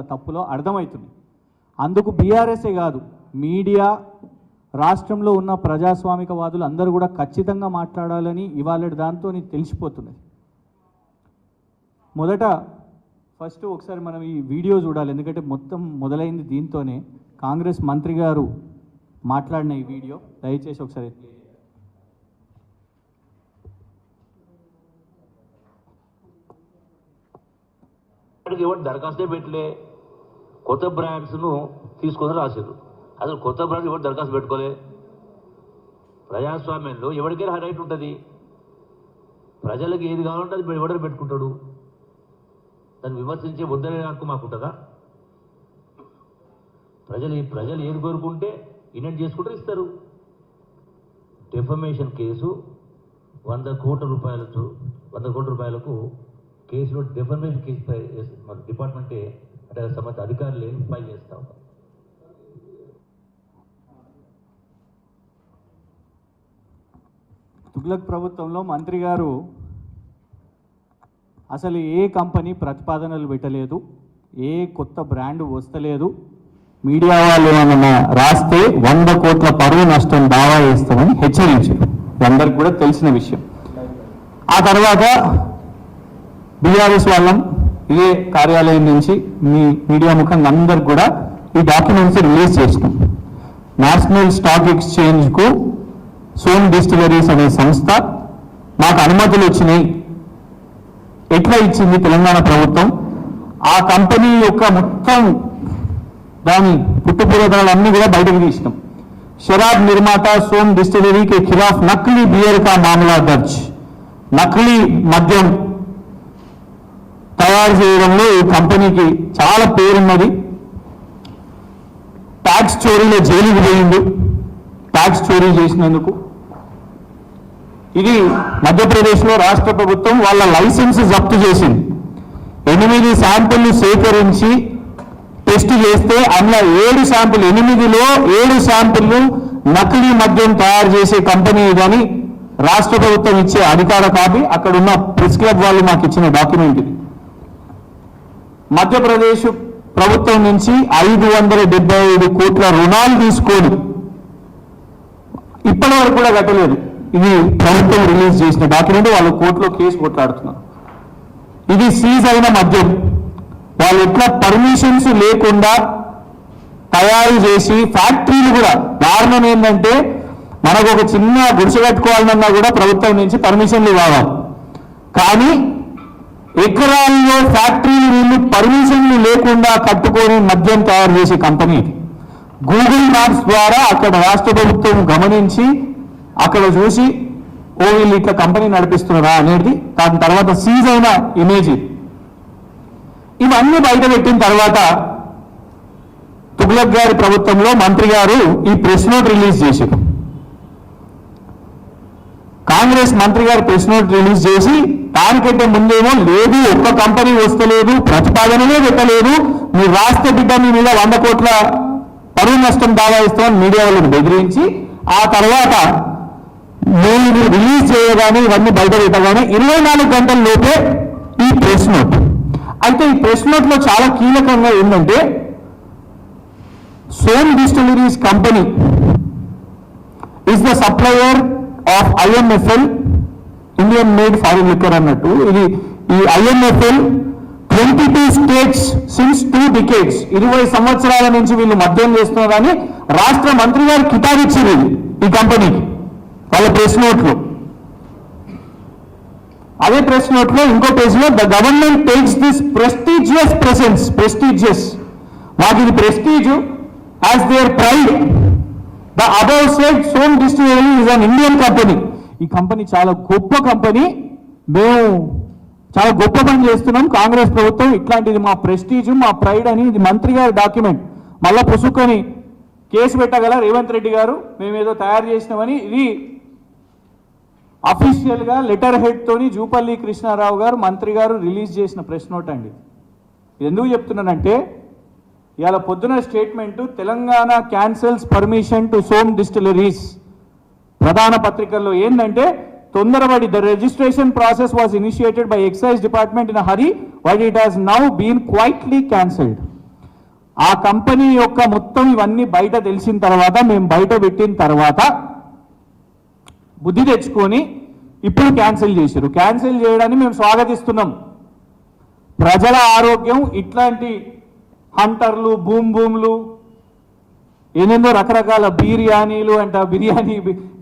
తప్పులో అర్థమవుతుంది. అందుకు బీఆర్ఎస్ఏ కాదు, మీడియా, రాష్ట్రంలో ఉన్న ప్రజాస్వామికవాదులు అందరూ కూడా ఖచ్చితంగా మాట్లాడాలని ఇవాళ దాంతో తెలిసిపోతున్నది. ఫస్ట్ ఒకసారి మనం ఈ వీడియో చూడాలి, ఎందుకంటే మొత్తం మొదలైంది దీంతోనే. కాంగ్రెస్ మంత్రి గారు మాట్లాడిన ఈ వీడియో దయచేసి ఒకసారి. దరఖాస్తే పెట్టలే, కొత్త బ్రాండ్స్ను తీసుకొని రాశారు. అసలు కొత్త బ్రాండ్స్ ఎవరు దరఖాస్తు పెట్టుకోలే. ప్రజాస్వామ్యంలో ఎవరికైనా రైట్ ఉంటుంది. ప్రజలకు ఏది కావాలంటే అది ఎవడని పెట్టుకుంటాడు. దాన్ని విమర్శించే వద్దనే హక్కు మాకుంటుందా? ప్రజలు ఏది కోరుకుంటే ఇన్వెంట్ చేసుకుంటే ఇస్తారు. డెఫమేషన్ కేసు 100 కోట్ల రూపాయలకు కేసులో డెఫమేషన్ కేసు మన డిపార్ట్మెంటే అంటే సంబంధిత అధికారులు ఫైల్ చేస్తూ ఉంటారు. తుగ్లక్ ప్రభుత్వంలో మంత్రి గారు అసలు ఏ కంపెనీ ప్రతిపాదనలు పెట్టలేదు, ఏ కొత్త బ్రాండ్ వస్తలేదు. మీడియా వాళ్ళు ఏమన్నా రాస్తే 100 కోట్ల పరువు నష్టం దావా వేస్తామని హెచ్చరించారు. అందరికి కూడా తెలిసిన విషయం. ఆ తర్వాత బీఆర్ఎస్ వాళ్ళం ఇదే కార్యాలయం నుంచి మీ మీడియా ముఖంగా అందరికి కూడా ఈ డాక్యుమెంట్స్ రిలీజ్ చేసినాం. నేషనల్ స్టాక్ ఎక్స్చేంజ్కు సోమ్ డిస్టిలరీస్ అనే సంస్థ మాకు అనుమతులు వచ్చినాయి. ఎట్లా ఇచ్చింది తెలంగాణ ప్రభుత్వం? ఆ కంపెనీ యొక్క మొత్తం దాని పుట్టుపూర్వతలన్నీ కూడా బయటకు తీసినాం. शराब निर्माता सोम डिस्टिलरी के खिलाफ नकली बियर का मामला दर्ज. నకిలీ మద్యం తయారు చేయడంలో ఈ కంపెనీకి చాలా పేరున్నది. ట్యాక్స్ చోరీలో జైలుకు పోయింది ట్యాక్స్ చోరీ చేసినందుకు. ఇది మధ్యప్రదేశ్లో రాష్ట్ర ప్రభుత్వం వాళ్ళ లైసెన్స్ జప్తు చేసింది. 8 శాంపుల్లు సేకరించి టెస్ట్ చేస్తే అందులో 8లో 7 శాంపుల్లు నకిలీ మద్యం తయారు చేసే కంపెనీ ఇదని రాష్ట్ర ప్రభుత్వం ఇచ్చే అధికార కాపీ, అక్కడ ఉన్న ప్రెస్ క్లబ్ వాళ్ళు మాకు ఇచ్చిన డాక్యుమెంట్ ఇది. మధ్యప్రదేశ్ ప్రభుత్వం నుంచి 575 కోట్ల రుణాలు తీసుకొని ఇప్పటి వరకు కూడా కట్టలేదు. ఇది ప్రభుత్వం రిలీజ్ చేసిన డాక్యుమెంట్. వాళ్ళు కోర్టులో కేసు కొట్లాడుతున్నారు. ఇది సీజ్ అయిన మద్యం వాళ్ళు ఎట్లా పర్మిషన్స్ లేకుండా తయారు చేసి ఫ్యాక్టరీలు కూడా. కారణం ఏంటంటే మనకు ఒక చిన్న గుడిసె కట్టుకోవాలన్నా కూడా ప్రభుత్వం నుంచి పర్మిషన్లు ఇవ్వాలి. కానీ ఎకరాల్లో ఫ్యాక్టరీలు వీళ్ళు పర్మిషన్లు లేకుండా కట్టుకొని మద్యం తయారు చేసే కంపెనీ. గూగుల్ మ్యాప్స్ ద్వారా అక్కడ రాష్ట్ర ప్రభుత్వం గమనించి అక్కడ చూసి వీళ్ళు ఇట్లా కంపెనీ నడిపిస్తున్నారా అనేది దాని తర్వాత సీజ్ అయిన ఇమేజ్. ఇవన్నీ బయట పెట్టిన తర్వాత తుగ్లక్ గారి ప్రభుత్వంలో మంత్రి గారు ఈ ప్రెస్ నోట్ రిలీజ్ చేశారు. కాంగ్రెస్ మంత్రి గారు ప్రెస్ నోట్ రిలీజ్ చేసి దానికంటే ముందేమో లేదు, ఒక్క కంపెనీ వస్తలేదు, ప్రతిపాదనలే పెట్టలేదు, మీరు రాష్ట్ర బిడ్డ మీ మీద 100 కోట్ల పరువు నష్టం దావా ఇస్తామని మీడియా వాళ్ళని బెదిరించి ఆ తర్వాత మీరు రిలీజ్ చేయగానే ఇవన్నీ బయట పెట్టగానే 24 గంటల లోపే ఈ ప్రెస్ నోట్. అయితే ఈ ప్రెస్ నోట్ లో చాలా కీలకంగా ఏంటంటే Som distilleries company is the supplier of IMFL, Indian made foreign liquor అన్నట్టు. ఇది ఈ IMFL 22 స్టేట్స్ సిన్స్ 2 డికేడ్స్ 20 సంవత్సరాల నుంచి వీళ్ళు మద్యం చేస్తున్నారని రాష్ట్ర మంత్రి గారు కితాబిచ్చింది ఈ కంపెనీకి వాళ్ళ ప్రెస్ నోట్లో. అదే ప్రెస్ నోట్లో ఇంకో పేజ్లో the government takes this prestigious మాకు ఇది prestige as their pride. The above said Som distillery is an Indian company. ఈ కంపెనీ చాలా గొప్ప కంపెనీ, మేము చాలా గొప్ప పని చేస్తున్నాం. కాంగ్రెస్ ప్రభుత్వం ఇట్లాంటిది మా ప్రెస్టీజ్ మా ప్రైడ్ అని ఇది మంత్రి గారి డాక్యుమెంట్. మళ్ళా పుసుకొని కేసు పెట్టగల రేవంత్ రెడ్డి గారు మేమేదో తయారు చేసినామని. ఇది అఫీషియల్గా లెటర్ హెడ్ తోని జూపల్లి కృష్ణారావు గారు మంత్రి గారు రిలీజ్ చేసిన ప్రెస్ నోట్ అండి. ఎందుకు చెప్తున్నానంటే ఇవాళ పొద్దున statement Telangana cancels permission to Som distilleries ప్రధాన పత్రికల్లో ఏంటంటే తొందరపడి the registration process was initiated by excise department in a hurry but it has now been quietly cancelled. ఆ కంపెనీ యొక్క మొత్తం ఇవన్నీ బయట తెలిసిన తర్వాత, మేము బయట పెట్టిన తర్వాత బుద్ధి తెచ్చుకొని ఇప్పుడు క్యాన్సిల్ చేశారు. క్యాన్సిల్ చేయడాన్ని మేము స్వాగతిస్తున్నాం. ప్రజల ఆరోగ్యం ఇట్లాంటి హంటర్లు, భూములు, ఏమేమో రకరకాల బిర్యానీలు అంట, బిర్యానీ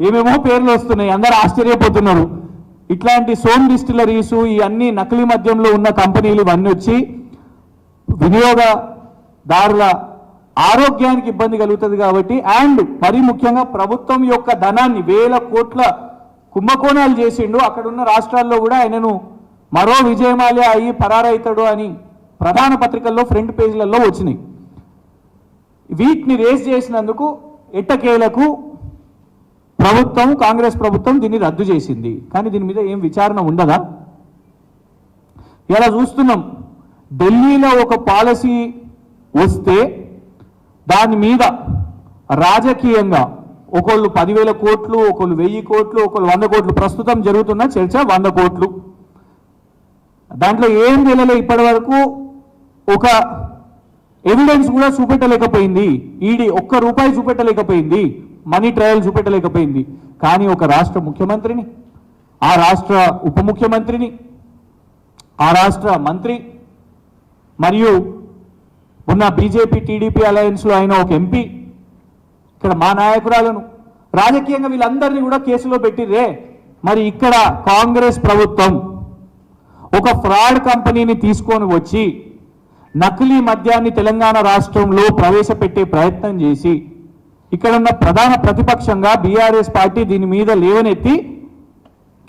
ఏమేమో పేర్లు వస్తున్నాయి, అందరూ ఆశ్చర్యపోతున్నారు. ఇట్లాంటి సోమ్ డిస్టిలరీసు, ఈ అన్ని నకిలీ మద్యంలో ఉన్న కంపెనీలు ఇవన్నీ వచ్చి వినియోగదారుల ఆరోగ్యానికి ఇబ్బంది కలుగుతుంది కాబట్టి, అండ్ మరి ముఖ్యంగా ప్రభుత్వం యొక్క ధనాన్ని వేల కోట్ల కుంభకోణాలు చేసిండు. అక్కడున్న రాష్ట్రాల్లో కూడా ఆయనను మరో విజయమాల్య అయ్యి పరారైతాడు అని ప్రధాన పత్రికల్లో ఫ్రంట్ పేజీలలో వచ్చినాయి. వీటిని రేస్ చేసినందుకు ఎట్టకేలకు ప్రభుత్వం, కాంగ్రెస్ ప్రభుత్వం దీన్ని రద్దు చేసింది. కానీ దీని మీద ఏం విచారణ ఉండదా? ఇలా చూస్తున్నాం, ఢిల్లీలో ఒక పాలసీ వస్తే దాని మీద రాజకీయంగా ఒకళ్ళు 10,000 కోట్లు, ఒకళ్ళు 1000 కోట్లు, ఒకళ్ళు 100 కోట్లు, ప్రస్తుతం జరుగుతున్న చర్చ 100 కోట్లు. దాంట్లో ఏం తెలియలే ఇప్పటి వరకు, ఒక ఎవిడెన్స్ కూడా చూపెట్టలేకపోయింది. ఈడీ ఒక్క రూపాయి చూపెట్టలేకపోయింది, మనీ ట్రయల్ చూపెట్టలేకపోయింది. కానీ ఒక రాష్ట్ర ముఖ్యమంత్రిని, ఆ రాష్ట్ర ఉప ముఖ్యమంత్రిని, ఆ రాష్ట్ర మంత్రి మరియు ఉన్న బీజేపీ టీడీపీ అలయన్స్లో అయిన ఒక ఎంపీ, ఇక్కడ మా నాయకురాలను రాజకీయంగా వీళ్ళందరినీ కూడా కేసులో పెట్టిర్రే. మరి ఇక్కడ కాంగ్రెస్ ప్రభుత్వం ఒక ఫ్రాడ్ కంపెనీని తీసుకొని వచ్చి నకిలీ మద్యాన్ని తెలంగాణ రాష్ట్రంలో ప్రవేశపెట్టే ప్రయత్నం చేసి, ఇక్కడ ఉన్న ప్రధాన ప్రతిపక్షంగా బీఆర్ఎస్ పార్టీ దీని మీద లేవనెత్తి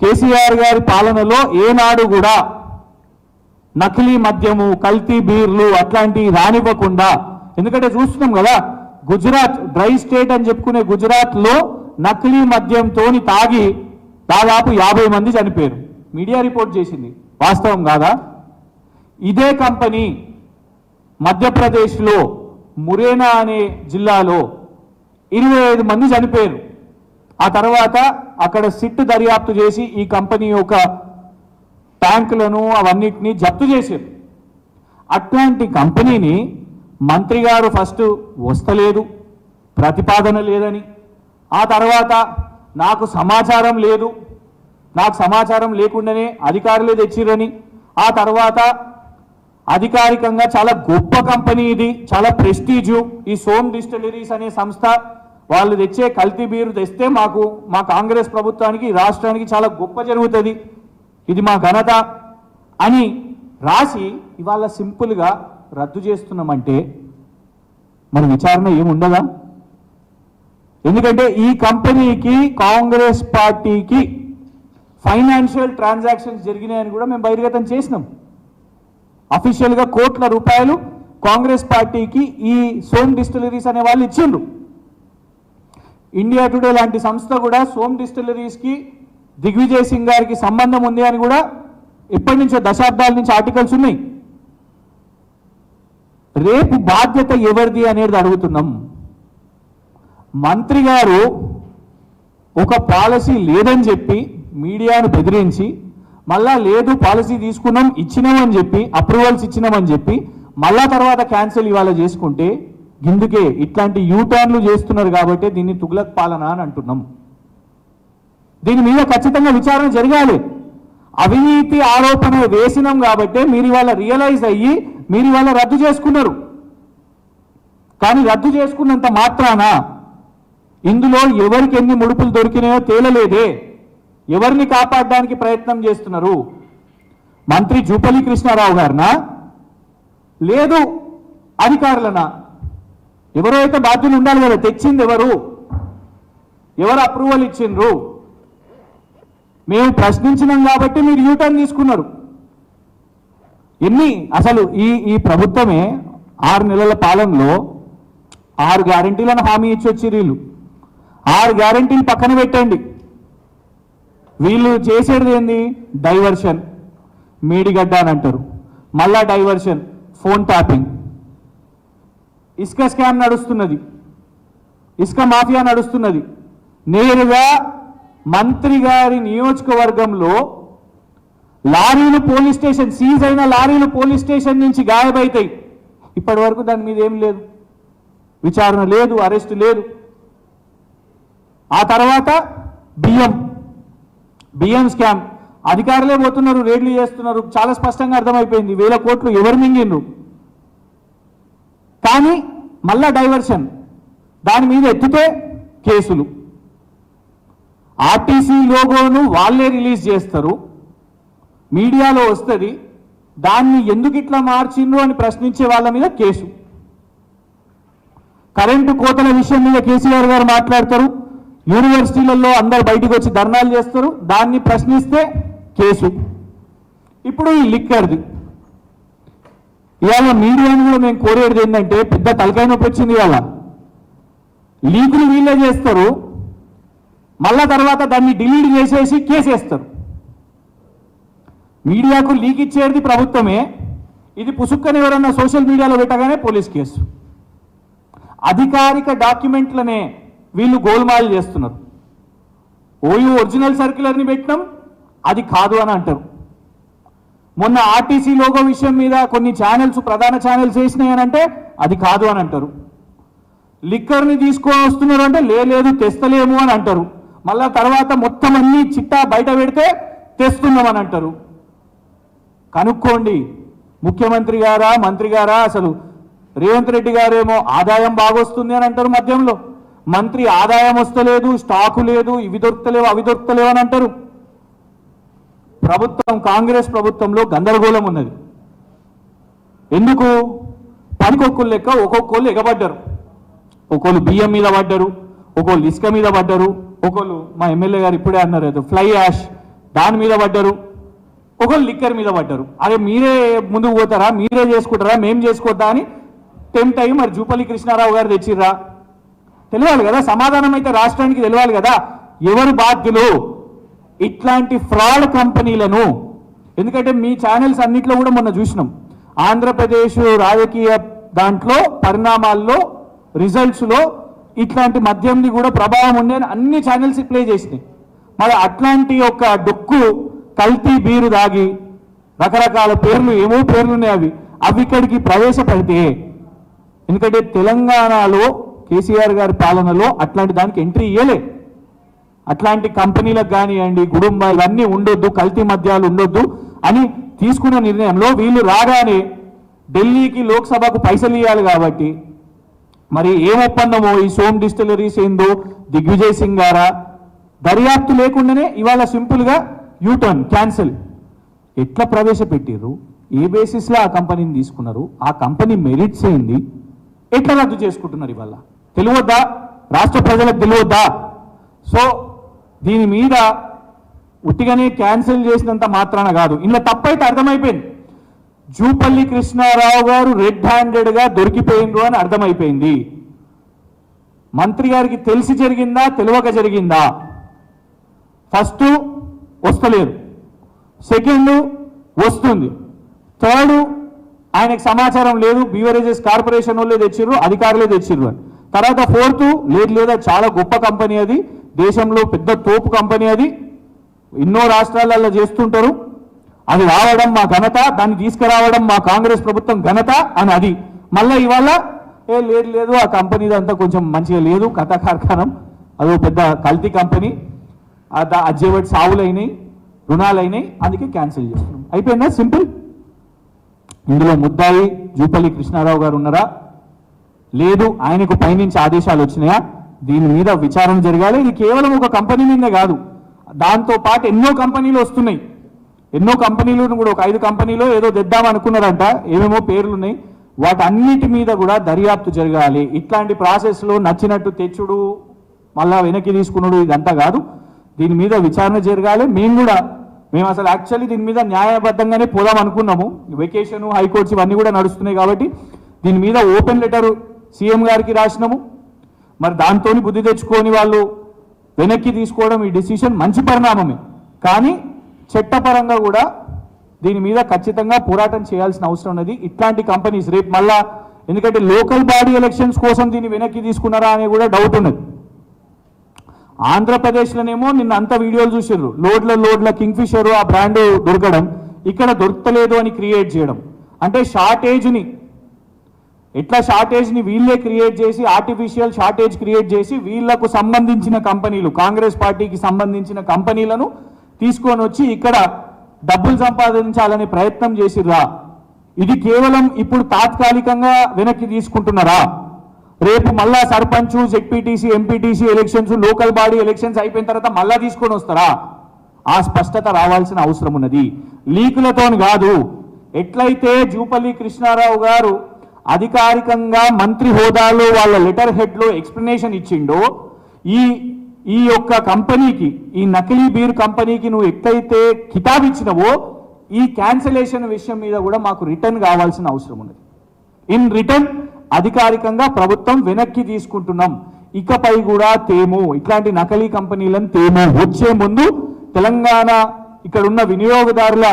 కేసీఆర్ గారి పాలనలో ఏనాడు కూడా నకిలీ మద్యము, కల్తీ బీర్లు అట్లాంటివి రానివ్వకుండా, ఎందుకంటే చూస్తున్నాం కదా, గుజరాత్ డ్రై స్టేట్ అని చెప్పుకునే గుజరాత్లో నకిలీ మద్యంతో తాగి దాదాపు 50 మంది చనిపోయారు. మీడియా రిపోర్ట్ చేసింది, వాస్తవం కాదా? ఇదే కంపెనీ మధ్యప్రదేశ్లో మురేనా అనే జిల్లాలో 25 మంది చనిపోయారు. ఆ తర్వాత అక్కడ సిట్ దర్యాప్తు చేసి ఈ కంపెనీ యొక్క ట్యాంకులను అవన్నిటినీ జప్తు చేశారు. అట్లాంటి కంపెనీని మంత్రి గారు ఫస్ట్ వస్తలేదు, ప్రతిపాదన లేదని, ఆ తర్వాత నాకు సమాచారం లేదు, నాకు సమాచారం లేకుండానే అధికారులే తెచ్చిరని, ఆ తర్వాత అధికారికంగా చాలా గొప్ప కంపెనీ ఇది, చాలా ప్రెస్టీజు, ఈ సోమ్ డిస్టిలరీస్ అనే సంస్థ, వాళ్ళు తెచ్చే కల్తీ బీరు తెస్తే మా కాంగ్రెస్ ప్రభుత్వానికి, రాష్ట్రానికి చాలా గొప్ప జరుగుతుంది, ఇది మా ఘనత అని రాసి ఇవాళ సింపుల్గా రద్దు చేస్తున్నామంటే మరి విచారణ ఏముండదా? ఎందుకంటే ఈ కంపెనీకి, కాంగ్రెస్ పార్టీకి ఫైనాన్షియల్ ట్రాన్సాక్షన్స్ జరిగినాయని కూడా మేము బహిర్గతం చేసినాం. అఫీషియల్గా కోట్ల రూపాయలు కాంగ్రెస్ పార్టీకి ఈ సోమ్ డిస్టిలరీస్ అనే వాళ్ళు ఇచ్చిండ్రు. ఇండియా టుడే లాంటి సంస్థ కూడా సోమ్ డిస్టిలరీస్కి దిగ్విజయ్ సింగ్ గారికి సంబంధం ఉంది అని కూడా ఎప్పటి నుంచో దశాబ్దాల నుంచి ఆర్టికల్స్ ఉన్నాయి. రేపు బాధ్యత ఎవరిది అనేది అడుగుతున్నాం. మంత్రి గారు ఒక పాలసీ లేదని చెప్పి మీడియాను బెదిరించి, మళ్ళా లేదు పాలసీ తీసుకున్నాం, ఇచ్చినామని చెప్పి, అప్రూవల్స్ ఇచ్చినామని చెప్పి, మళ్ళా తర్వాత క్యాన్సిల్ ఇవాళ చేసుకుంటే, ఇందుకే ఇట్లాంటి యూటర్న్లు చేస్తున్నారు కాబట్టి దీన్ని తుగ్లక్ పాలన అని అంటున్నాం. దీని మీద ఖచ్చితంగా విచారణ జరగాలి. అవినీతి ఆరోపణ వేసినాం కాబట్టి మీరు ఇవాళ రియలైజ్ అయ్యి మీరు ఇవాళ రద్దు చేసుకున్నారు. కానీ రద్దు చేసుకున్నంత మాత్రాన ఇందులో ఎవరికి ఎన్ని ముడుపులు దొరికినాయో తేలలేదే. ఎవరిని కాపాడడానికి ప్రయత్నం చేస్తున్నారు? మంత్రి జూపల్లి కృష్ణారావు గారినా, లేదు అధికారులనా? ఎవరో అయితే బాధ్యులు ఉండాలి కదా. తెచ్చింది ఎవరు? ఎవరు అప్రూవల్ ఇచ్చిండ్రు? మేము ప్రశ్నించినాం కాబట్టి మీరు యూటర్న్ తీసుకున్నారు. అసలు ఈ ప్రభుత్వమే 6 నెలల పాలనలో 6 గ్యారంటీలను హామీ ఇచ్చి వచ్చి వీళ్ళు 6 గ్యారంటీలు పక్కన పెట్టండి. వీళ్ళు చేసేది ఏంది? డైవర్షన్, మేడిగడ్డ అని అంటారు, మళ్ళా డైవర్షన్, ఫోన్ ట్యాపింగ్, ఇసుక స్కామ్ నడుస్తున్నది, ఇసుక మాఫియా నడుస్తున్నది. నేరుగా మంత్రి గారి నియోజకవర్గంలో లారీలు పోలీస్ స్టేషన్, సీజ్ అయిన లారీలు పోలీస్ స్టేషన్ నుంచి గాయబైతాయి. ఇప్పటి వరకు దాని మీద ఏం లేదు, విచారణ లేదు, అరెస్ట్ లేదు. ఆ తర్వాత బియ్యం స్కామ్, అధికారులే పోతున్నారు, రేడ్లు చేస్తున్నారు, చాలా స్పష్టంగా అర్థమైపోయింది 1000 కోట్లు ఎవరు మింగిండ్రు. కానీ మళ్ళా డైవర్షన్, దాని మీద ఎత్తితే కేసులు. ఆర్టీసీ లోగోను వాళ్ళే రిలీజ్ చేస్తారు, మీడియాలో వస్తుంది, దాన్ని ఎందుకు ఇట్లా మార్చిండ్రు అని ప్రశ్నించే వాళ్ళ మీద కేసు. కరెంటు కోతల విషయం మీద కేసీఆర్ గారు మాట్లాడతారు, యూనివర్సిటీలలో అందరు బయటకు వచ్చి ధర్నాలు చేస్తారు, దాన్ని ప్రశ్నిస్తే కేసు. ఇప్పుడు ఈ లిక్కర్ది ఇవాళ మీడియాను కూడా మేము కోరేది ఏంటంటే, పెద్ద తలకాయ నొప్పి వచ్చింది. ఇవాళ లీకులు వీళ్ళే చేస్తారు, మళ్ళా తర్వాత దాన్ని డిలీట్ చేసేసి కేసేస్తారు. మీడియాకు లీక్ ఇచ్చేది ప్రభుత్వమే, ఇది పుసుక్కని ఎవరన్నా సోషల్ మీడియాలో పెట్టగానే పోలీస్ కేసు. అధికారిక డాక్యుమెంట్లనే వీళ్ళు గోల్మాల్ చేస్తున్నారు. ఓయూ ఒరిజినల్ సర్క్యులర్ని పెట్టినాం, అది కాదు అని అంటారు. మొన్న ఆర్టీసీ లోగో విషయం మీద కొన్ని ఛానల్స్, ప్రధాన ఛానల్స్ వేసినాయి అని అంటే అది కాదు అని అంటారు. లిక్కర్ని తీసుకొని వస్తున్నారు అంటే లేదు తెస్తలేము అని అంటారు. మళ్ళా తర్వాత మొత్తం అన్ని చిట్టా బయట పెడితే తెస్తున్నామని అంటారు. కనుక్కోండి, ముఖ్యమంత్రి గారా మంత్రి గారా? అసలు రేవంత్ రెడ్డి గారేమో ఆదాయం బాగొస్తుంది అని అంటారు మద్యంలో, మంత్రి ఆదాయం వస్తలేదు, స్టాకు లేదు, ఇవి దొరుకుతలేవు అవి దొరుకుతలేవు అని అంటారు. ప్రభుత్వం, కాంగ్రెస్ ప్రభుత్వంలో గందరగోళం ఉన్నది. ఎందుకు? పనికొక్కులు లెక్క ఒక్కొక్కళ్ళు ఎగబడ్డారు. ఒకళ్ళు బియ్యం మీద పడ్డారు, ఒకళ్ళు ఇసుక మీద పడ్డారు, ఒకళ్ళు మా ఎమ్మెల్యే గారు ఇప్పుడే అన్నారు ఏదో ఫ్లై యాష్ దాని మీద పడ్డారు, ఒకళ్ళు లిక్కర్ మీద పడ్డారు. అరే మీరే ముందుకు పోతారా, మీరే చేసుకుంటారా, మేం చేసుకోద్దా అని టెంప్ట్ అయ్యి మరి జూపల్లి కృష్ణారావు గారు తెచ్చిర్రా? తెలియాలి కదా, సమాధానం అయితే రాష్ట్రానికి తెలియాలి కదా. ఎవరు బాధ్యులు ఇట్లాంటి ఫ్రాడ్ కంపెనీలను? ఎందుకంటే మీ ఛానల్స్ అన్నిట్లో కూడా మొన్న చూసినాం, ఆంధ్రప్రదేశ్ రాజకీయ దాంట్లో పరిణామాల్లో రిజల్ట్స్లో ఇట్లాంటి మద్యంది కూడా ప్రభావం ఉండే అన్ని ఛానల్స్ ప్లే చేసినాయి. మరి అట్లాంటి ఒక డొక్కు కల్తీ బీరు దాగి రకరకాల పేర్లు, ఏమో పేర్లు ఉన్నాయి, అవి ఇక్కడికి ప్రవేశపెడితే, ఎందుకంటే తెలంగాణలో కేసీఆర్ గారి పాలనలో అట్లాంటి దానికి ఎంట్రీ ఇయ్యలే. అట్లాంటి కంపెనీలకు కానివ్వండి, గుడుంబాలు అన్నీ ఉండొద్దు, కల్తీ మద్యాలు ఉండొద్దు అని తీసుకున్న నిర్ణయంలో వీళ్ళు రాగానే ఢిల్లీకి లోక్సభకు పైసలు ఇవ్వాలి కాబట్టి మరి ఏం ఒప్పందమో ఈ సోమ్ డిస్టిలరీస్ ఏందో, దిగ్విజయ్ సింగ్ గారా, దర్యాప్తు లేకుండానే ఇవాళ సింపుల్గా యూటర్న్ క్యాన్సిల్. ఎట్లా ప్రవేశపెట్టిర్రు, ఏ బేసిస్లో ఆ కంపెనీని తీసుకున్నారు, ఆ కంపెనీ మెరిట్స్ ఏంది, ఎట్లా రద్దు చేసుకుంటున్నారు ఇవాళ తెలియద్దా? రాష్ట్ర ప్రజలకు తెలియద్దా? సో దీని మీద ఉట్టిగానే క్యాన్సిల్ చేసినంత మాత్రాన కాదు, ఇందులో తప్పైతే అర్థమైపోయింది. జూపల్లి కృష్ణారావు గారు రెడ్ హ్యాండెడ్గా దొరికిపోయిండ్రు అని అర్థమైపోయింది. మంత్రి గారికి తెలిసి జరిగిందా, తెలియక జరిగిందా? ఫస్ట్ వస్తలేదు, సెకండ్ వస్తుంది, థర్డ్ ఆయనకు సమాచారం లేదు, బీవరేజెస్ కార్పొరేషన్ వాళ్ళే తెచ్చిర్రు, అధికారులే తెచ్చిర్రు అని. తర్వాత ఫోర్త్ లేదా చాలా గొప్ప కంపెనీ, అది దేశంలో పెద్ద తోపు కంపెనీ, అది ఎన్నో రాష్ట్రాలలో చేస్తుంటారు, అది రావడం మా ఘనత, దాన్ని తీసుకురావడం మా కాంగ్రెస్ ప్రభుత్వం ఘనత అని. అది మళ్ళీ ఇవాళ లేదు ఆ కంపెనీ అంతా కొంచెం మంచిగా లేదు, కథా కార్ఖానం, అదో పెద్ద కల్తీ కంపెనీ, అజ్జేవటి సావులైనాయి, రుణాలైనాయి, అందుకే క్యాన్సిల్ చేస్తున్నాం. అయిపోయిందా? సింపుల్. ఇందులో ముద్దాయి జూపల్లి కృష్ణారావు గారు ఉన్నారా? లేదు, ఆయనకు పైనుంచి ఆదేశాలు వచ్చినాయా? దీని మీద విచారణ జరగాలి. ఇది కేవలం ఒక కంపెనీ మీదే కాదు, దాంతో పాటు ఎన్నో కంపెనీలు వస్తున్నాయి. ఎన్నో కంపెనీలను కూడా, ఒక 5 కంపెనీలో ఏదో తెద్దాం అనుకున్నారంట, ఏమేమో పేర్లు ఉన్నాయి, వాటన్నిటి మీద కూడా దర్యాప్తు జరగాలి. ఇట్లాంటి ప్రాసెస్లో నచ్చినట్టు తెచ్చుడు, మళ్ళా వెనక్కి తీసుకున్నాడు, ఇదంతా కాదు. దీని మీద విచారణ జరగాలి. మేము అసలు యాక్చువల్లీ దీని మీద న్యాయబద్ధంగానే పోదాం అనుకున్నాము. వెకేషన్, హైకోర్ట్స్ ఇవన్నీ కూడా నడుస్తున్నాయి కాబట్టి దీని మీద ఓపెన్ లెటర్ సీఎం గారికి రాసినాము. మరి దాంతో బుద్ధి తెచ్చుకొని వాళ్ళు వెనక్కి తీసుకోవడం, ఈ డిసిషన్ మంచి పరిణామమే. కానీ చట్టపరంగా కూడా దీని మీద ఖచ్చితంగా పోరాటం చేయాల్సిన అవసరం ఉన్నది. ఇట్లాంటి కంపెనీస్ రేపు మళ్ళా, ఎందుకంటే లోకల్ బాడీ ఎలక్షన్స్ కోసం దీన్ని వెనక్కి తీసుకున్నారా అనే కూడా డౌట్ ఉన్నది. ఆంధ్రప్రదేశ్లోనేమో నిన్న అంత వీడియోలు చూసారు, లోడ్ల కింగ్ఫిషర్ ఆ బ్రాండ్ దొరకడం, ఇక్కడ దొరకలేదు అని క్రియేట్ చేయడం, అంటే షార్టేజ్ని ఎట్లా షార్టేజ్ని వీళ్ళే క్రియేట్ చేసి ఆర్టిఫిషియల్ షార్టేజ్ క్రియేట్ చేసి వీళ్లకు సంబంధించిన కంపెనీలు, కాంగ్రెస్ పార్టీకి సంబంధించిన కంపెనీలను తీసుకొని వచ్చి ఇక్కడ డబ్బులు సంపాదించాలనే ప్రయత్నం చేసిర్రా? ఇది కేవలం ఇప్పుడు తాత్కాలికంగా వెనక్కి తీసుకుంటున్నారా? రేపు మళ్ళా sarpanch, ZPTC, MPTC elections, local body elections అయిపోయిన తర్వాత మళ్ళా తీసుకొని వస్తారా? ఆ స్పష్టత రావాల్సిన అవసరం ఉన్నది. లీకులతో కాదు. ఎట్లయితే జూపల్లి కృష్ణారావు గారు అధికారికంగా మంత్రి హోదాలో వాళ్ళ లెటర్ హెడ్లో ఎక్స్ప్లెనేషన్ ఇచ్చిండో, ఈ యొక్క కంపెనీకి, ఈ నకిలీ బీర్ కంపెనీకి నువ్వు ఎట్లయితే కితాబ్ ఇచ్చినవో, ఈ క్యాన్సిలేషన్ విషయం మీద కూడా మాకు రిటర్న్ కావాల్సిన అవసరం ఉన్నది. ఇన్ రిటర్న్ అధికారికంగా ప్రభుత్వం వెనక్కి తీసుకుంటున్నాం, ఇకపై కూడా తేము, ఇట్లాంటి నకిలీ కంపెనీలను తేము. వచ్చే ముందు తెలంగాణ ఇక్కడ ఉన్న వినియోగదారుల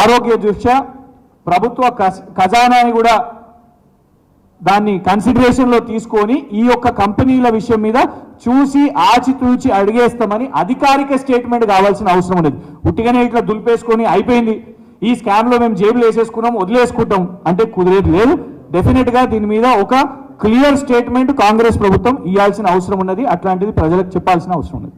ఆరోగ్య దృష్ట్యా ప్రభుత్వ ఖజానాని కూడా దాన్ని కన్సిడరేషన్లో తీసుకొని ఈ యొక్క కంపెనీల విషయం మీద చూసి ఆచితూచి అడిగేస్తామని అధికారిక స్టేట్మెంట్ కావాల్సిన అవసరం ఉన్నది. ఉట్టిగానే ఇట్లా దులిపేసుకొని అయిపోయింది, ఈ స్కామ్లో మేము జేబులు వేసేసుకున్నాం వదిలేసుకుంటాం అంటే కుదిరేది లేదు. డెఫినెట్గా దీని మీద ఒక క్లియర్ స్టేట్మెంట్ కాంగ్రెస్ ప్రభుత్వం ఇవ్వాల్సిన అవసరం ఉన్నది. అట్లాంటిది ప్రజలకు చెప్పాల్సిన అవసరం ఉన్నది.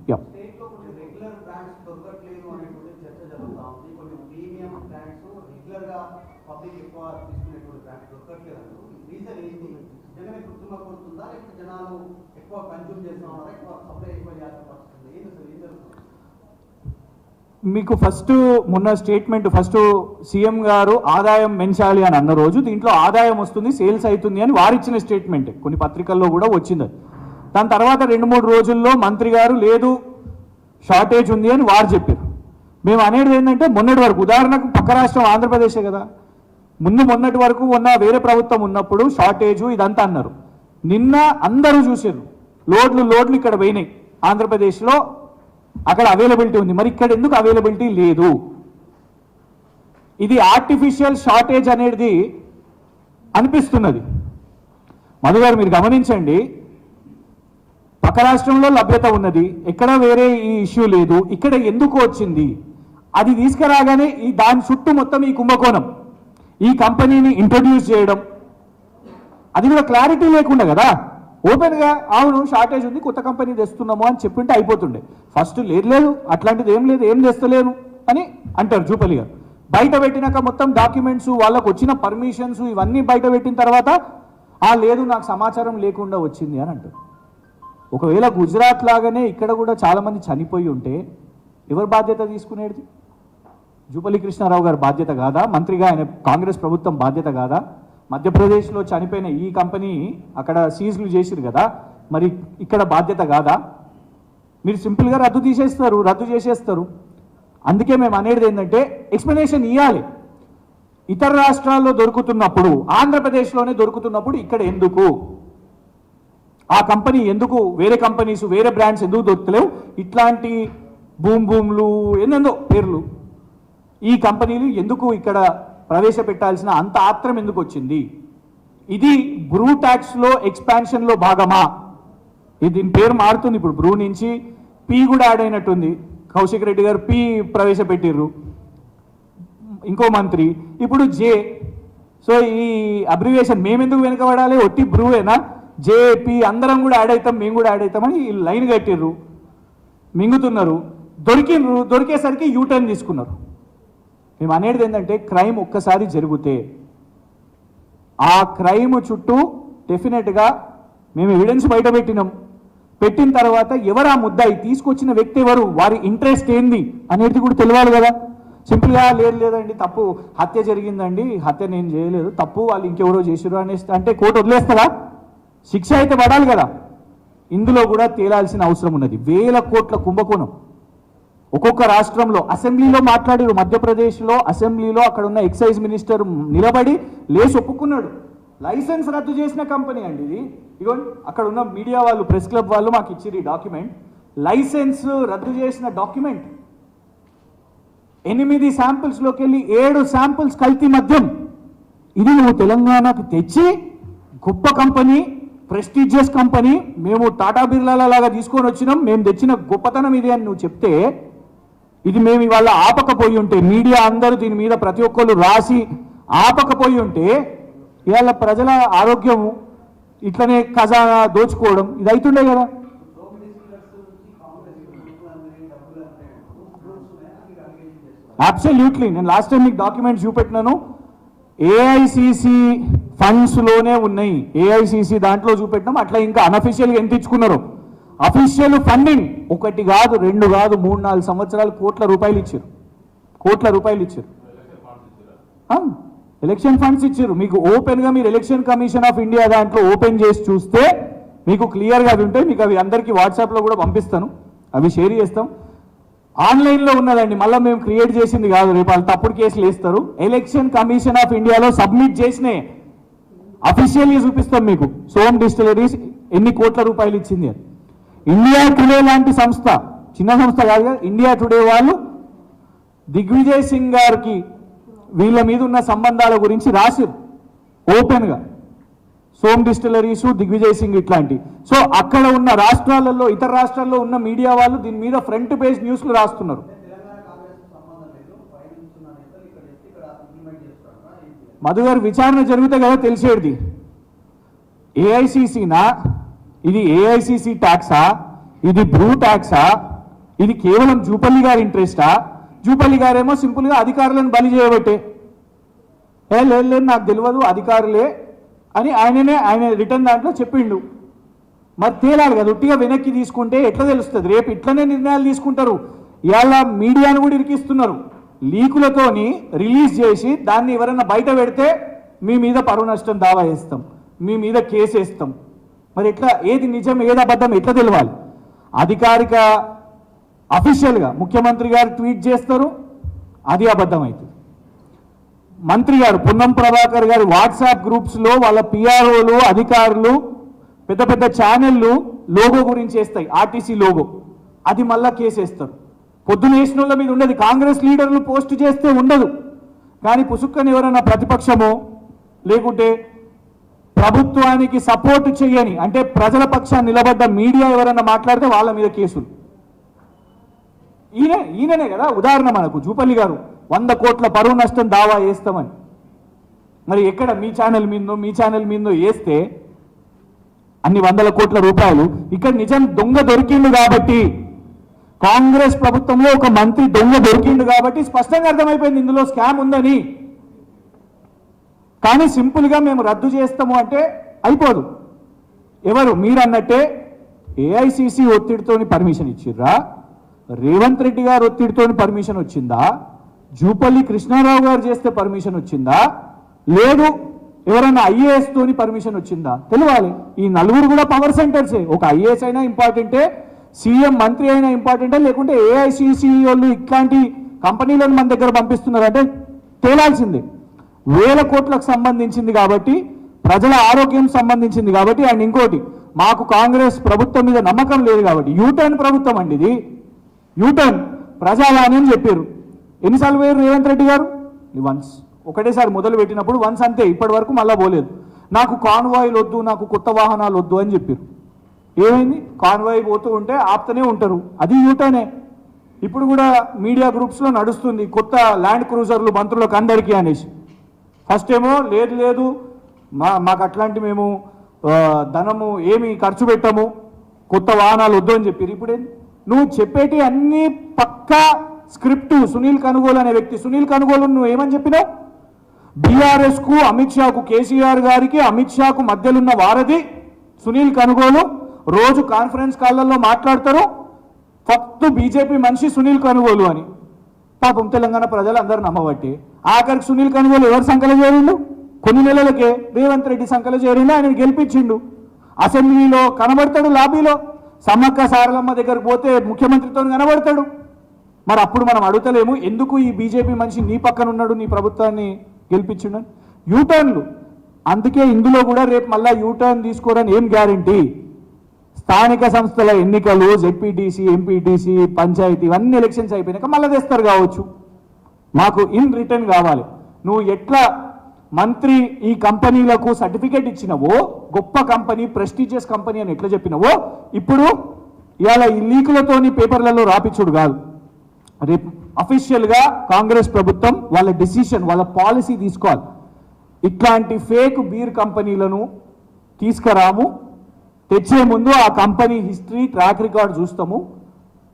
మీకు ఫస్ట్ మొన్న స్టేట్మెంట్, ఫస్ట్ సీఎం గారు ఆదాయం పెంచాలి అని అన్న రోజు దీంట్లో ఆదాయం వస్తుంది, సేల్స్ అవుతుంది అని వారిచ్చిన స్టేట్మెంట్ కొన్ని పత్రికల్లో కూడా వచ్చింది. దాని తర్వాత 2-3 రోజుల్లో మంత్రి గారు లేదు షార్టేజ్ ఉంది అని వారు చెప్పారు. మేము అనేది ఏంటంటే మొన్నటి వరకు, ఉదాహరణకు పక్క రాష్ట్రం ఆంధ్రప్రదేశే కదా, మొన్నటి వరకు ఉన్న వేరే ప్రభుత్వం ఉన్నప్పుడు షార్టేజు ఇదంతా అన్నారు. నిన్న అందరూ చూసారు, లోడ్లు ఇక్కడ పోయినాయి ఆంధ్రప్రదేశ్లో, అక్కడ అవైలబిలిటీ ఉంది. మరి ఇక్కడ ఎందుకు అవైలబిలిటీ లేదు? ఇది ఆర్టిఫిషియల్ షార్టేజ్ అనేది అనిపిస్తున్నది. మధు గారు మీరు గమనించండి, పక్క రాష్ట్రంలో లభ్యత ఉన్నది, ఎక్కడ వేరే ఈ ఇష్యూ లేదు, ఇక్కడ ఎందుకు వచ్చింది? అది తీసుకురాగానే దాని చుట్టూ మొత్తం ఈ కుంభకోణం, ఈ కంపెనీని ఇంట్రొడ్యూస్ చేయడం, అది కూడా క్లారిటీ లేకుండా కదా, ఓపెన్గా అవును షార్టేజ్ ఉంది కొత్త కంపెనీ తెస్తున్నాము అని చెప్పింటే అయిపోతుండే. ఫస్ట్ లేదు అట్లాంటిది ఏం లేదు, ఏం తెస్తలేను అని అంటారు జూపల్లి గారు. బయట పెట్టినాక మొత్తం డాక్యుమెంట్స్, వాళ్ళకు వచ్చిన పర్మిషన్స్ ఇవన్నీ బయట పెట్టిన తర్వాత లేదు నాకు సమాచారం లేకుండా వచ్చింది అని అంటారు. ఒకవేళ గుజరాత్ లాగానే ఇక్కడ కూడా చాలామంది చనిపోయి ఉంటే ఎవరు బాధ్యత తీసుకునేది? జూపల్లి కృష్ణారావు గారు బాధ్యత కాదా? మంత్రిగా ఆయన కాంగ్రెస్ ప్రభుత్వం బాధ్యత కాదా? మధ్యప్రదేశ్లో చనిపోయిన ఈ కంపెనీ అక్కడ సీజ్లు చేసిరు కదా, మరి ఇక్కడ బాధ్యత కాదా? మీరు సింపుల్గా రద్దు చేసేస్తారు. అందుకే మేము అనేది ఏంటంటే ఎక్స్ప్లెనేషన్ ఇవ్వాలి. ఇతర రాష్ట్రాల్లో దొరుకుతున్నప్పుడు, ఆంధ్రప్రదేశ్లోనే దొరుకుతున్నప్పుడు ఇక్కడ ఎందుకు? ఆ కంపెనీ ఎందుకు, వేరే కంపెనీస్ వేరే బ్రాండ్స్ ఎందుకు దొరుకుతలేవు? ఇట్లాంటి భూములు ఎన్నెందో పేర్లు, ఈ కంపెనీలు ఎందుకు ఇక్కడ ప్రవేశపెట్టాల్సిన అంత ఆత్రం ఎందుకు వచ్చింది? ఇది బ్రూ ట్యాక్స్లో ఎక్స్పాన్షన్లో భాగమా? దీని పేరు మారుతుంది, ఇప్పుడు బ్రూ నుంచి పీ కూడా యాడ్ అయినట్టుంది. కౌశిక్ రెడ్డి గారు పీ ప్రవేశపెట్టిర్రు, ఇంకో మంత్రి ఇప్పుడు జే. సో ఈ అబ్రివేషన్ మేమెందుకు వెనుకబడాలి? ఒట్టి బ్రూవేనా? జేపీ అందరం కూడా యాడ్ అవుతాం, మేము కూడా యాడ్ అవుతామని ఈ లైన్ కట్టిర్రు, మింగుతున్నారు, దొరికేసరికి యూటర్న్ తీసుకున్నారు. మేము అనేది ఏంటంటే క్రైమ్ ఒక్కసారి జరిగితే ఆ క్రైమ్ చుట్టూ డెఫినెట్గా మేము ఎవిడెన్స్ బయట పెట్టిన తర్వాత ఎవరు ఆ ముద్దాయి, తీసుకొచ్చిన వ్యక్తి ఎవరు, వారి ఇంట్రెస్ట్ ఏంది అనేది కూడా తెలియాలి కదా. సింపుల్గా లేదండి తప్పు, హత్య జరిగిందండి, హత్య నేను చేయలేదు, తప్పు వాళ్ళు ఇంకెవరో చేసిరు అనేసి అంటే కోర్టు వదిలేస్తుందా? శిక్ష అయితే పడాలి కదా. ఇందులో కూడా తేలాల్సిన అవసరం ఉన్నది. 1000 కోట్ల కుంభకోణం ఒక్కొక్క రాష్ట్రంలో. అసెంబ్లీలో మాట్లాడారు, మధ్యప్రదేశ్లో అసెంబ్లీలో అక్కడ ఉన్న ఎక్సైజ్ మినిస్టర్ నిలబడి లేచి ఒప్పుకున్నాడు, లైసెన్స్ రద్దు చేసిన కంపెనీ అండి ఇది. ఇగోండి అక్కడ ఉన్న మీడియా వాళ్ళు, ప్రెస్ క్లబ్ వాళ్ళు మాకు ఇచ్చిరు ఈ డాక్యుమెంట్, లైసెన్స్ రద్దు చేసిన డాక్యుమెంట్. 8 శాంపిల్స్లోకి వెళ్ళి 7 శాంపిల్స్ కల్తీ మద్యం. ఇది నువ్వు తెలంగాణకు తెచ్చి గొప్ప కంపెనీ, ప్రెస్టీజియస్ కంపెనీ, మేము టాటా బిర్లాల లాగా తీసుకొని వచ్చినాం, మేము తెచ్చిన గొప్పతనం ఇది అని నువ్వు చెప్తే, ఇది మేము ఇవాళ ఆపకపోయి ఉంటే, మీడియా అందరూ దీని మీద ప్రతి ఒక్కళ్ళు రాసి ఆపకపోయి ఉంటే ఇవాళ ప్రజల ఆరోగ్యము ఇట్లనే ఖజానా దోచుకోవడం ఇది అవుతుండే కదా. అబ్సల్యూట్లీ నేను లాస్ట్ టైం మీకు డాక్యుమెంట్స్ చూపెట్టినాను. ఏఐసిసి ఫండ్స్లోనే ఉన్నాయి, ఏఐసిసి దాంట్లో చూపెట్టినాం. అట్లా ఇంకా అనఫిషియల్గా ఎంత ఇచ్చుకున్నారు, అఫీషియల్ ఫండింగ్ 1 కాదు 2 కాదు 3-4 సంవత్సరాలు కోట్ల రూపాయలు ఇచ్చారు, కోట్ల రూపాయలు ఇచ్చారు. ఎలక్షన్ ఫండ్స్ ఇచ్చారు. మీకు ఓపెన్గా మీరు ఎలక్షన్ కమిషన్ ఆఫ్ ఇండియా దాంట్లో ఓపెన్ చేసి చూస్తే మీకు క్లియర్గా అవి ఉంటాయి. మీకు అవి అందరికీ వాట్సాప్లో కూడా పంపిస్తాను, అవి షేర్ చేస్తాం. ఆన్లైన్లో ఉన్నదండి, మళ్ళీ మేము క్రియేట్ చేసింది కాదు. రేపు వాళ్ళు తప్పుడు కేసులు వేస్తారు. ఎలక్షన్ కమిషన్ ఆఫ్ ఇండియాలో సబ్మిట్ చేసినే అఫీషియల్గా చూపిస్తాం మీకు. సోమ్ డిస్టిలరీస్ ఎన్ని కోట్ల రూపాయలు ఇచ్చింది అని. ఇండియా టుడే లాంటి సంస్థ, చిన్న సంస్థ కాదు కదా, ఇండియా టుడే వాళ్ళు దిగ్విజయ్ సింగ్ గారికి వీళ్ళ మీద ఉన్న సంబంధాల గురించి రాసిరు ఓపెన్గా. సోమ్ డిస్టిలరీస్, దిగ్విజయ్ సింగ్ ఇట్లాంటి. సో అక్కడ ఉన్న రాష్ట్రాలలో, ఇతర రాష్ట్రాల్లో ఉన్న మీడియా వాళ్ళు దీని మీద ఫ్రంట్ పేజ్ న్యూస్లు రాస్తున్నారు. మధు గారు విచారణ జరిగితే కదా తెలిసేది. ఏఐసిసినా ఇది, ఏఐసిసి ట్యాక్సా ఇది, బ్రూ ట్యాక్సా ఇది, కేవలం జూపల్లి గారి ఇంట్రెస్టా? జూపల్లి గారేమో సింపుల్గా అధికారులను బలి చేయబట్టే, లేదు నాకు తెలియదు అధికారులే అని ఆయన రిటర్న్ దాంట్లో చెప్పిండు. మరి తేలాడు కదా, ఉట్టిగా వెనక్కి తీసుకుంటే ఎట్లా తెలుస్తుంది? రేపు ఇట్లనే నిర్ణయాలు తీసుకుంటారు. ఇవాళ మీడియాను కూడా ఇరికిస్తున్నారు, లీకులతోని రిలీజ్ చేసి దాన్ని ఎవరైనా బయట పెడితే మీ మీద పరువు నష్టం దావా వేస్తాం, మీ మీద కేసు వేస్తాం. మరి ఎట్లా, ఏది నిజం ఏది అబద్ధం ఎట్లా తెలవాలి? అధికారిక అఫీషియల్గా ముఖ్యమంత్రి గారు ట్వీట్ చేస్తారు, అది అబద్ధం అవుతుంది. మంత్రి గారు పొన్నం ప్రభాకర్ గారు వాట్సాప్ గ్రూప్స్లో వాళ్ళ పిఆర్ఓలు అధికారులు పెద్ద పెద్ద ఛానళ్ళు లోగో గురించి వేస్తాయి, ఆర్టీసీ లోగో, అది మళ్ళా కేసేస్తారు. పొద్దున వేసిన వాళ్ళ మీద ఉండదు, కాంగ్రెస్ లీడర్లు పోస్ట్ చేస్తే ఉండదు. కానీ పుసుక్కని ఎవరైనా ప్రతిపక్షమో లేకుంటే ప్రభుత్వానికి సపోర్ట్ చేయని, అంటే ప్రజల పక్షాన్ని నిలబడ్డ మీడియా ఎవరైనా మాట్లాడితే వాళ్ళ మీద కేసులు. ఈయననే కదా ఉదాహరణ మనకు, జూపల్లి గారు 100 కోట్ల పరువు నష్టం దావా వేస్తామని. మరి ఎక్కడ మీ ఛానల్ మీదో వేస్తే అన్ని 100 కోట్ల రూపాయలు. ఇక్కడ నిజం దొంగ దొరికిండు కాబట్టి, కాంగ్రెస్ ప్రభుత్వంలో ఒక మంత్రి దొంగ దొరికిండు కాబట్టి స్పష్టంగా అర్థమైపోయింది ఇందులో స్కామ్ ఉందని. కానీ సింపుల్గా మేము రద్దు చేస్తాము అంటే అయిపోదు. ఎవరు మీరు అన్నట్టే ఏఐసిసి ఒత్తిడితోని పర్మిషన్ ఇచ్చిర్రా? రేవంత్ రెడ్డి గారు ఒత్తిడితోని పర్మిషన్ వచ్చిందా? జూపల్లి కృష్ణారావు గారు చేస్తే పర్మిషన్ వచ్చిందా? లేదు ఎవరైనా ఐఏఎస్ తోని పర్మిషన్ వచ్చిందా? తెలియాలి. ఈ నలుగురు కూడా పవర్ సెంటర్సే. ఒక ఐఏఎస్ అయినా ఇంపార్టెంటే, సీఎం మంత్రి అయినా ఇంపార్టెంటే, లేకుంటే ఏఐసిసి వాళ్ళు ఇట్లాంటి కంపెనీలను మన దగ్గర పంపిస్తున్నారంటే తేలాల్సిందే. 1000 కోట్లకు సంబంధించింది కాబట్టి, ప్రజల ఆరోగ్యం సంబంధించింది కాబట్టి. అండ్ ఇంకోటి, మాకు కాంగ్రెస్ ప్రభుత్వం మీద నమ్మకం లేదు కాబట్టి, యూటర్న్ ప్రభుత్వం అండి ఇది, యూటర్న్ ప్రజావాణి అని చెప్పారు. ఎన్నిసార్లు పోయారు రేవంత్ రెడ్డి గారు? వన్స్, ఒకటేసారి మొదలు పెట్టినప్పుడు వన్స్ అంతే, ఇప్పటి వరకు మళ్ళీ పోలేదు. నాకు కాన్వాయ్లు వద్దు, నాకు కొత్త వాహనాలు వద్దు అని చెప్పారు. ఏమైంది? కాన్వాయ్ పోతూ ఉంటే ఆపుతూనే ఉంటారు, అది యూటర్నే. ఇప్పుడు కూడా మీడియా గ్రూప్స్లో నడుస్తుంది, కొత్త ల్యాండ్ క్రూజర్లు మంత్రులకు అందరికీ అనేసి. ఫస్ట్ ఏమో లేదు మాకు అట్లాంటి మేము ధనము ఏమి ఖర్చు పెట్టము, కొత్త వాహనాలు వద్దు అని చెప్పారు. ఇప్పుడు నువ్వు చెప్పేటి అన్ని పక్కా స్క్రిప్టు. సునీల్ కనుగోలు అనే వ్యక్తి, సునీల్ కనుగోలు నువ్వు ఏమని చెప్పినావు? బీఆర్ఎస్కు అమిత్ షాకు, కేసీఆర్ గారికి అమిత్ షాకు మధ్యలో ఉన్న వారధి సునీల్ కనుగోలు. రోజు కాన్ఫరెన్స్ కాళ్ళల్లో మాట్లాడతారు, ఫక్తు బీజేపీ మనిషి సునీల్ కనుగోలు అని. పాపం తెలంగాణ ప్రజలు అందరూ నమ్మబట్టి ఆఖరికి సునీల్ కనుగోలు ఎవరి సంఖ్యలో చేరిండు? కొన్ని నెలలకే రేవంత్ రెడ్డి సంఖ్యలో చేరిండు, ఆయన గెలిపించిండు. అసెంబ్లీలో కనబడతాడు, లాబీలో సమ్మక్క సారలమ్మ దగ్గరకు పోతే ముఖ్యమంత్రితో కనబడతాడు. మరి అప్పుడు మనం అడుగుతలేము ఎందుకు ఈ బీజేపీ మనిషి నీ పక్కన ఉన్నాడు, నీ ప్రభుత్వాన్ని గెలిపించిండు? యూటర్న్లు. అందుకే ఇందులో కూడా రేపు మళ్ళీ యూటర్న్ తీసుకోవడానికి ఏం గ్యారంటీ? స్థానిక సంస్థల ఎన్నికలు, జెడ్పీటీసీ, ఎంపీటీసీ, పంచాయతీ ఇవన్నీ ఎలక్షన్స్ అయిపోయినాక మళ్ళీ తెస్తారు కావచ్చు. మాకు ఇన్ రిటర్న్ కావాలి. నువ్వు ఎట్లా మంత్రి ఈ కంపెనీలకు సర్టిఫికేట్ ఇచ్చినవో, గొప్ప కంపెనీ, ప్రెస్టీజియస్ కంపెనీ అని ఎట్లా చెప్పినవో, ఇప్పుడు ఇవాళ ఈ లీకులతోని పేపర్లలో రాపిచ్చుడు కాదు. రేపు అఫీషియల్గా కాంగ్రెస్ ప్రభుత్వం వాళ్ళ డిసిషన్, వాళ్ళ పాలసీ తీసుకోవాలి. ఇట్లాంటి ఫేక్ బీర్ కంపెనీలను తీసుకురాము. తెచ్చే ముందు ఆ కంపెనీ హిస్టరీ, ట్రాక్ రికార్డ్ చూస్తాము.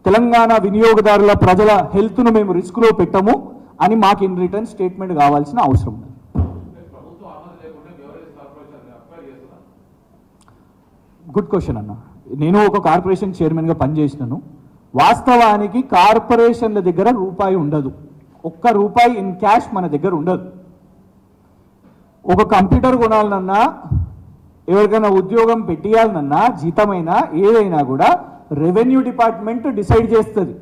తెలంగాణ వినియోగదారుల ప్రజల హెల్త్ను మేము రిస్క్లో పెట్టము అని మాకు ఇన్ రిటర్న్ స్టేట్మెంట్ కావాల్సిన అవసరం ఉంది. గుడ్ క్వశ్చన్ అన్న. నేను ఒక కార్పొరేషన్ చైర్మన్గా పనిచేసినాను. వాస్తవానికి కార్పొరేషన్ల దగ్గర రూపాయి ఉండదు, ఒక్క రూపాయి ఇన్ క్యాష్ మన దగ్గర ఉండదు. ఒక కంప్యూటర్ కొనాలన్నా, ఎవరికైనా ఉద్యోగం పెట్టియాలన్నా, జీతమైనా ఏదైనా కూడా రెవెన్యూ డిపార్ట్మెంట్ డిసైడ్ చేస్తుంది.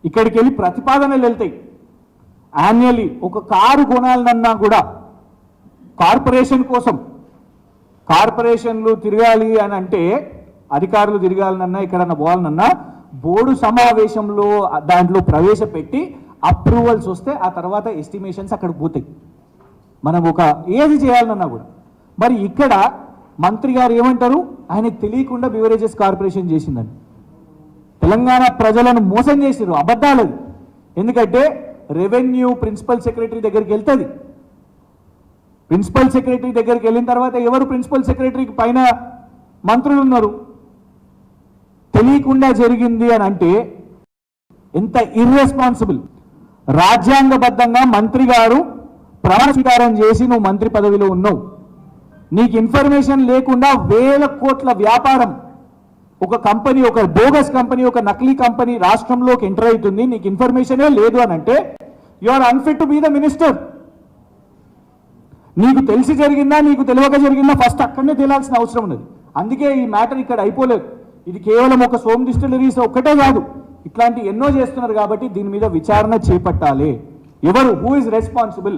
ఇక్కడికి వెళ్ళి ప్రతిపాదనలు వెళ్తాయి. యాన్యువల్లీ ఒక కారు కొనాలన్నా కూడా కార్పొరేషన్ కోసం, కార్పొరేషన్లు తిరగాలి అని అంటే, అధికారులు తిరగాలనన్నా ఎక్కడన్నా పోవాలనన్నా బోర్డు సమావేశంలో దాంట్లో ప్రవేశపెట్టి అప్రూవల్స్ వస్తే ఆ తర్వాత ఎస్టిమేషన్స్ అక్కడికి పోతాయి. మనం ఒక ఏది చేయాలన్నా కూడా. మరి ఇక్కడ మంత్రి గారు ఏమంటారు, ఆయనకు తెలియకుండా బివరేజెస్ కార్పొరేషన్ చేసిందని. తెలంగాణ ప్రజలను మోసం చేసిరు, అబద్ధాలది. ఎందుకంటే రెవెన్యూ ప్రిన్సిపల్ సెక్రటరీ దగ్గరికి వెళ్తుంది. ప్రిన్సిపల్ సెక్రటరీ దగ్గరికి వెళ్ళిన తర్వాత ఎవరు ప్రిన్సిపల్ సెక్రటరీకి పైన మంత్రులు ఉన్నారు. తెలియకుండా జరిగింది అని అంటే ఎంత ఇర్రెస్పాన్సిబుల్. రాజ్యాంగబద్ధంగా మంత్రి గారు ప్రమాణ స్వీకారం చేసి నువ్వు మంత్రి పదవిలో ఉన్నావు, నీకు ఇన్ఫర్మేషన్ లేకుండా వేల కోట్ల వ్యాపారం ఒక కంపెనీ, ఒక బోగస్ కంపెనీ, ఒక నకిలీ కంపెనీ రాష్ట్రంలోకి ఎంటర్ అవుతుంది, నీకు ఇన్ఫర్మేషనే లేదు అని అంటే you are unfit to be the minister. నీకు తెలిసి జరిగిందా, నీకు తెలియక జరిగిందా, ఫస్ట్ అక్కడనే తేలాల్సిన అవసరం ఉన్నది. అందుకే ఈ మ్యాటర్ ఇక్కడ అయిపోలేదు. ఇది కేవలం ఒక సోమ్ డిస్టిలరీస్ ఒక్కటే కాదు, ఇట్లాంటి ఎన్నో చేస్తున్నారు. కాబట్టి దీని మీద విచారణ చేపట్టాలి. ఎవరు, హూ ఇస్ రెస్పాన్సిబుల్?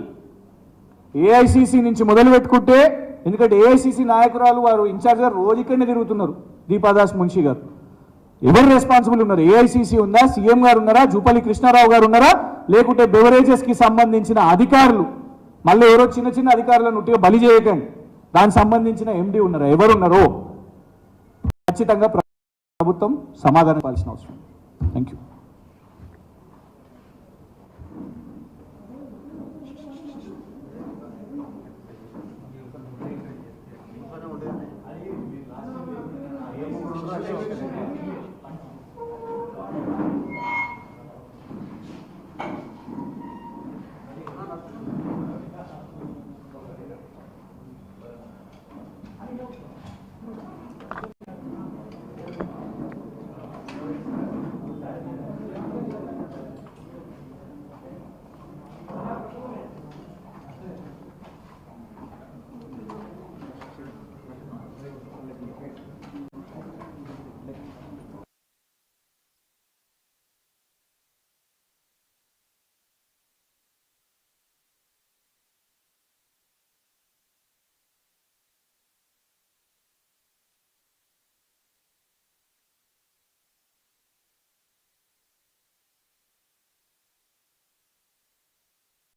ఏఐసిసి నుంచి మొదలు పెట్టుకుంటే, ఎందుకంటే ఏఐసిసి నాయకురాలు వారు ఇన్ఛార్జ్గా రోజు ఇక్కడనే తిరుగుతున్నారు, దీపాదాస్ మున్షి గారు. ఎవరు రెస్పాన్సిబుల్ ఉన్నారు? ఏఐసిసి ఉందా, సీఎం గారు ఉన్నారా, జూపల్లి కృష్ణారావు గారు ఉన్నారా, లేకుంటే బెవరేజెస్కి సంబంధించిన అధికారులు, మళ్ళీ ఎవరో చిన్న చిన్న అధికారులను ఉట్టిగా బలి చేయకండి, దానికి సంబంధించిన ఎండి ఉన్నారా, ఎవరున్నారో ఖచ్చితంగా ప్రభుత్వం సమాధానం ఇవ్వాల్సిన అవసరం. Thank you. అది